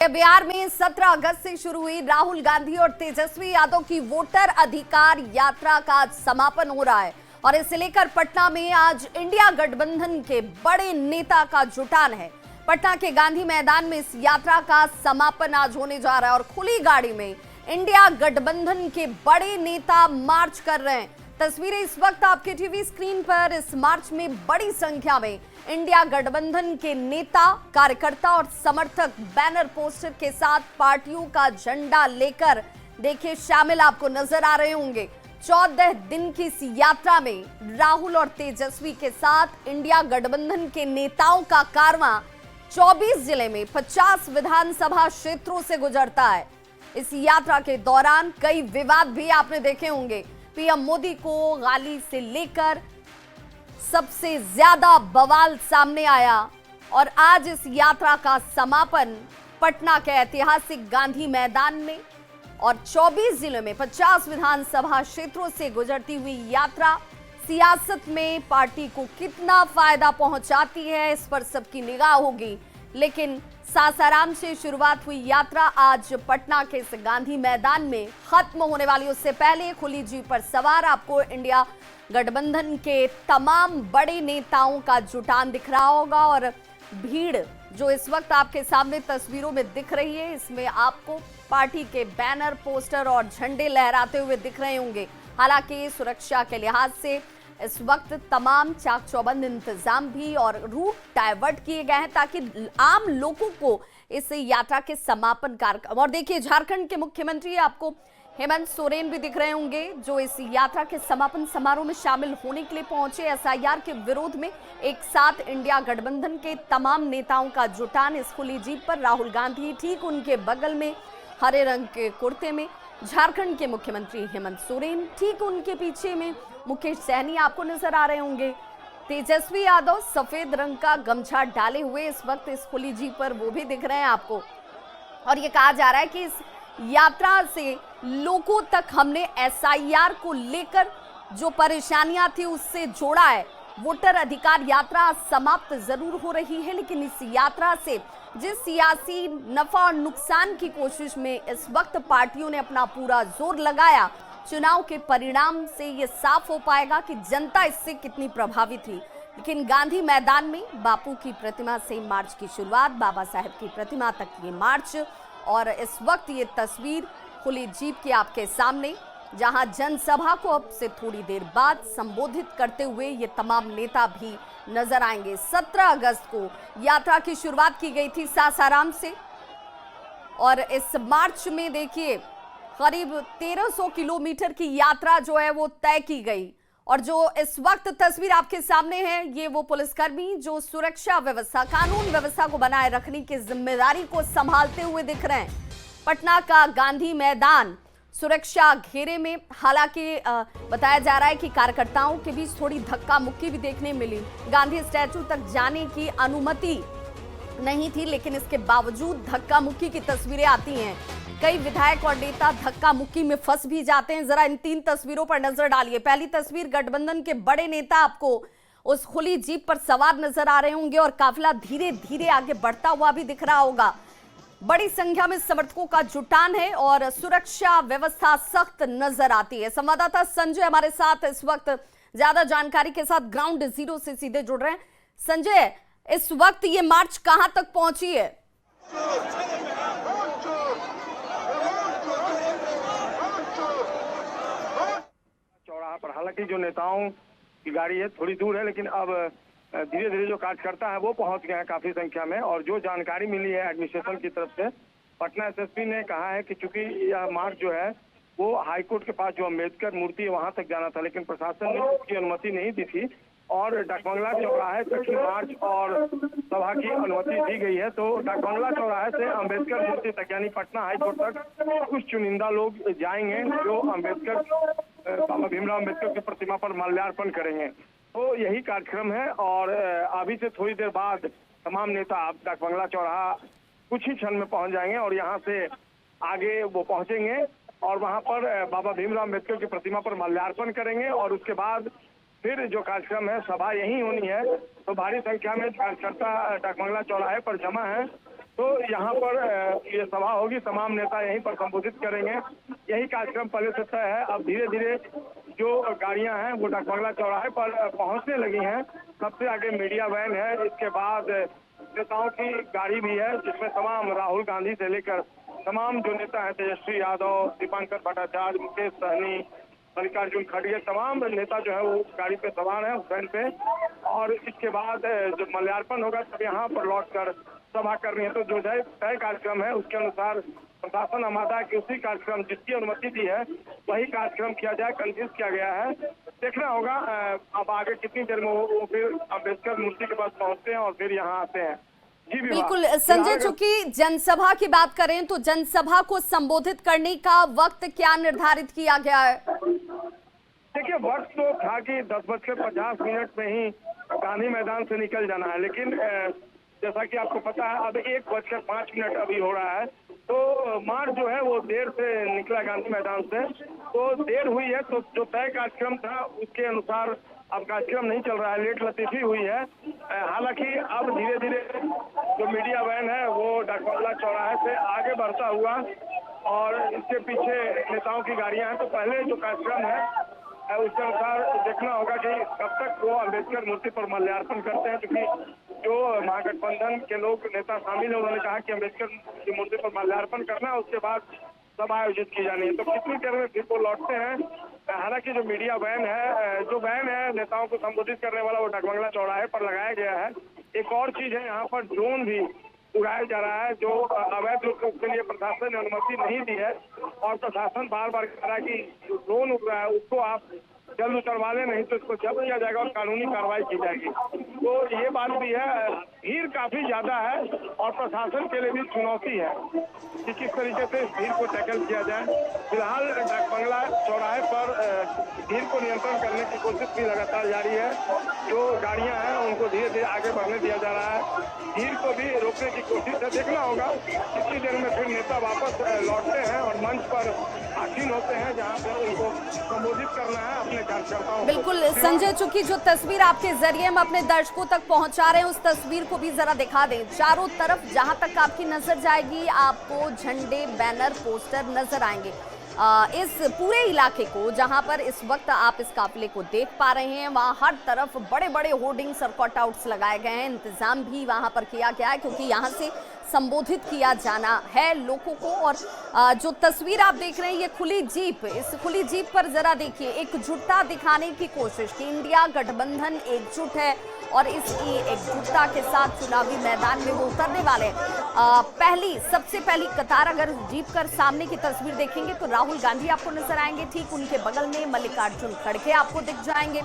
बिहार में 17 अगस्त से शुरू हुई राहुल गांधी और तेजस्वी यादव की वोटर अधिकार यात्रा का आज समापन हो रहा है और इसे लेकर पटना में आज इंडिया गठबंधन के बड़े नेता का जुटान है। पटना के गांधी मैदान में इस यात्रा का समापन आज होने जा रहा है और खुली गाड़ी में इंडिया गठबंधन के बड़े नेता मार्च कर रहे हैं। तस्वीरें इस वक्त आपके टीवी स्क्रीन पर। इस मार्च में बड़ी संख्या में इंडिया गठबंधन के नेता, कार्यकर्ता और समर्थक बैनर पोस्टर के साथ पार्टियों का झंडा लेकर देखिए शामिल आपको नजर आ रहे होंगे। 14 दिन की इस यात्रा में राहुल और तेजस्वी के साथ इंडिया गठबंधन के नेताओं का कारवां 24 जिले में 50 विधानसभा क्षेत्रों से गुजरता है। इस यात्रा के दौरान कई विवाद भी आपने देखे होंगे। पीएम मोदी को गाली से लेकर सबसे ज्यादा बवाल सामने आया और आज इस यात्रा का समापन पटना के ऐतिहासिक गांधी मैदान में और 24 जिलों में 50 विधानसभा क्षेत्रों से गुजरती हुई यात्रा सियासत में पार्टी को कितना फायदा पहुंचाती है इस पर सबकी निगाह होगी। लेकिन सासाराम से शुरुआत हुई यात्रा आज पटना के इस गांधी मैदान में खत्म होने वाली। उससे पहले खुली जीप पर सवार आपको इंडिया गठबंधन के तमाम बड़े नेताओं का जुटान दिख रहा होगा और भीड़ जो इस वक्त आपके सामने तस्वीरों में दिख रही है, इसमें आपको पार्टी के बैनर, पोस्टर और झंडे लहराते हुए दिख रहे होंगे। हालांकि सुरक्षा के लिहाज से इस वक्त तमाम चाक चौबंद इंतजाम भी और रूट डाइवर्ट किए गए हैं ताकि आम लोगों को इस यात्रा के समापन कार्यक्रम। और देखिए झारखंड के मुख्यमंत्री आपको हेमंत सोरेन भी दिख रहे होंगे जो इस यात्रा के समापन समारोह में शामिल होने के लिए पहुंचे। एसआईआर के विरोध में एक साथ इंडिया गठबंधन के तमाम नेताओं का जुटान इस खुली जीप पर। राहुल गांधी ठीक उनके बगल में हरे रंग के कुर्ते में, झारखंड के मुख्यमंत्री हेमंत सोरेन ठीक उनके पीछे में मुकेश सहनी आपको नजर आ रहे होंगे। तेजस्वी यादव सफेद रंग का गमछा डाले हुए इस वक्त इस खुली जीप पर वो भी दिख रहे हैं आपको। और ये कहा जा रहा है कि इस यात्रा से लोगों तक हमने एसआईआर को लेकर जो परेशानियां थी उससे जोड़ा है। वोटर अधिकार यात्रा समाप्त जरूर हो रही है लेकिन इस यात्रा से जिस सियासी नफा और नुकसान की कोशिश में इस वक्त पार्टियों ने अपना पूरा जोर लगाया, चुनाव के परिणाम से ये साफ हो पाएगा कि जनता इससे कितनी प्रभावित थी। लेकिन गांधी मैदान में बापू की प्रतिमा से मार्च की शुरुआत, बाबा साहेब की प्रतिमा तक ये मार्च और इस वक्त ये तस्वीर खुली जीप की आपके सामने जहां जनसभा को अब से थोड़ी देर बाद संबोधित करते हुए ये तमाम नेता भी नजर आएंगे। 17 अगस्त को यात्रा की शुरुआत की गई थी सासाराम से और इस मार्च में देखिए करीब 1300 किलोमीटर की यात्रा जो है वो तय की गई। और जो इस वक्त तस्वीर आपके सामने है ये वो पुलिसकर्मी जो सुरक्षा व्यवस्था, कानून व्यवस्था को बनाए रखने की जिम्मेदारी को संभालते हुए दिख रहे हैं। पटना का गांधी मैदान सुरक्षा घेरे में, हालांकि बताया जा रहा है कि कार्यकर्ताओं के बीच थोड़ी धक्का मुक्की भी देखने मिली। गांधी स्टैचू तक जाने की अनुमति नहीं थी लेकिन इसके बावजूद धक्का मुक्की की तस्वीरें आती हैं। कई विधायक और नेता धक्का मुक्की में फंस भी जाते हैं। जरा इन 3 तस्वीरों पर नजर डालिए। पहली तस्वीर, गठबंधन के बड़े नेता आपको उस खुली जीप पर सवार नजर आ रहे होंगे और काफिला धीरे धीरे आगे बढ़ता हुआ भी दिख रहा होगा। बड़ी संख्या में समर्थकों का जुटान है और सुरक्षा व्यवस्था सख्त नजर आती है। संवाददाता संजय हमारे साथ इस वक्त ज्यादा जानकारी के साथ ग्राउंड जीरो से सीधे जुड़ रहे हैं। संजय, इस वक्त ये मार्च कहां तक पहुंची है? चौराहा पर हालांकि जो नेताओं की गाड़ी है थोड़ी दूर है लेकिन अब धीरे धीरे जो कार्यकर्ता है वो पहुंच गए हैं काफी संख्या में। और जो जानकारी मिली है एडमिनिस्ट्रेशन की तरफ से, पटना एसएसपी ने कहा है कि चूंकि यह मार्च जो है वो हाईकोर्ट के पास जो अम्बेडकर मूर्ति है वहां तक जाना था लेकिन प्रशासन ने उसकी अनुमति नहीं दी थी और डाकबंगला चौराहे तक ही मार्च और सभा की अनुमति दी गई है। तो डाकबंगला चौराहे से अम्बेडकर मूर्ति तक यानी पटना हाईकोर्ट तक कुछ चुनिंदा लोग जाएंगे जो अम्बेडकर, बाबा भीमराव अम्बेडकर की प्रतिमा पर माल्यार्पण करेंगे। तो यही कार्यक्रम है और अभी से थोड़ी देर बाद तमाम नेता डाकबंगला चौराहा कुछ ही क्षण में पहुंच जाएंगे और यहाँ से आगे वो पहुंचेंगे और वहां पर बाबा भीमराव अम्बेडकर की प्रतिमा पर माल्यार्पण करेंगे और उसके बाद फिर जो कार्यक्रम है सभा यही होनी है। तो भारी संख्या में कार्यकर्ता डाकबंगला चौराहे पर जमा है। तो यहाँ पर ये सभा होगी, तमाम नेता यहीं पर संबोधित करेंगे। यही कार्यक्रम पहले से तय है। अब धीरे धीरे जो गाड़ियां हैं वो डाकबंगला चौराहे पर पहुंचने लगी हैं। सबसे आगे मीडिया वैन है, इसके बाद नेताओं की गाड़ी भी है, जिसमें तमाम राहुल गांधी से लेकर तमाम जो नेता हैं, तेजस्वी यादव, दीपांकर भट्टाचार्य, मुकेश सहनी, मल्लिकार्जुन खड़गे, तमाम नेता जो है वो गाड़ी पे सवार है, उस वैन पे। और इसके बाद जब माल्यार्पण होगा तब यहाँ पर लौटकर सभा करनी है। तो जो तय कार्यक्रम है उसके अनुसार प्रशासन आमादा है कि उसी कार्यक्रम जिसकी अनुमति दी है वही कार्यक्रम किया जाए, कंफ्यूज किया गया है। देखना होगा अब आगे कितनी देर में वो फिर अम्बेडकर मूर्ति के पास पहुंचते हैं और फिर यहाँ आते हैं। जी बिल्कुल संजय, चूंकि जनसभा की बात करें तो जनसभा को संबोधित करने का वक्त क्या निर्धारित किया गया है? देखिए, वक्त तो था कि 10:50 में ही गांधी मैदान से निकल जाना है, लेकिन जैसा कि आपको पता है अब 1:05 अभी हो रहा है। तो मार्च जो है वो देर से निकला गांधी मैदान से, तो देर हुई है। तो जो तय कार्यक्रम था उसके अनुसार अब कार्यक्रम नहीं चल रहा है, लेट लतीफी हुई है। हालांकि अब धीरे धीरे जो मीडिया वैन है वो डाकबंगला चौराहे से आगे बढ़ता हुआ और इसके पीछे नेताओं की गाड़ियां हैं। तो पहले जो कार्यक्रम है उसके अनुसार देखना होगा कि कब तक वो अम्बेडकर मूर्ति पर माल्यार्पण करते हैं, क्योंकि जो महागठबंधन के लोग नेता शामिल है उन्होंने कहा कि अम्बेडकर की मूर्ति पर माल्यार्पण करना है, उसके बाद सभा आयोजित की जानी है। तो कितनी देर में फिर वो लौटते हैं। हालांकि जो मीडिया वैन है नेताओं को संबोधित करने वाला, वो डाकबंगला चौराहे पर लगाया गया है। एक और चीज है, यहाँ पर ड्रोन भी उड़ाया जा रहा है, जो अवैध रूप से उसके लिए प्रशासन ने अनुमति नहीं दी है और प्रशासन बार बार कह रहा है कि जो ड्रोन उड़ रहा है उसको आप जल्द उतरवा लें, नहीं तो इसको जब्त किया जाएगा और कानूनी कार्रवाई की जाएगी। तो ये बात भी है। भीड़ काफी ज्यादा है और प्रशासन के लिए भी चुनौती है कि किस तरीके से इस भीड़ को टैकल किया जाए। फिलहाल डाकबंगला चौराहे पर भीड़ को नियंत्रण करने की कोशिश भी लगातार जारी है। जो गाड़ियां हैं उनको धीरे धीरे आगे बढ़ने दिया जा रहा है, भीड़ को भी रोकने की कोशिश है। देखना होगा कितनी देर में फिर नेता वापस लौटते हैं और मंच पर आसीन होते हैं, जहां पर उनको संबोधित करना है अपने कार्यकर्ताओं को। बिल्कुल संजय, चूंकि जो तस्वीर आपके जरिए हम अपने दर्शकों तक पहुंचा रहे हैं उस तस्वीर को भी जरा दिखा दें। चारों तरफ जहां तक आपकी नजर जाएगी आपको झंडे, बैनर, पोस्टर नजर आएंगे। इस पूरे इलाके को जहां पर इस वक्त आप इस काफिले को देख पा रहे हैं, वहां हर तरफ बड़े बड़े होर्डिंग्स और कटआउट्स लगाए गए हैं। इंतजाम भी वहां पर किया गया है क्योंकि यहां से संबोधित किया जाना है लोगों को। और जो तस्वीर आप देख रहे हैं ये खुली जीप, इस खुली जीप पर जरा देखिए, एकजुटता दिखाने की कोशिश कि इंडिया गठबंधन एकजुट है और इस एकजुटता के साथ चुनावी मैदान में वो उतरने वाले हैं। सबसे पहली कतार अगर जीप कर सामने की तस्वीर देखेंगे तो राहुल गांधी आपको नजर आएंगे, ठीक उनके बगल में मल्लिकार्जुन खड़गे आपको दिख जाएंगे।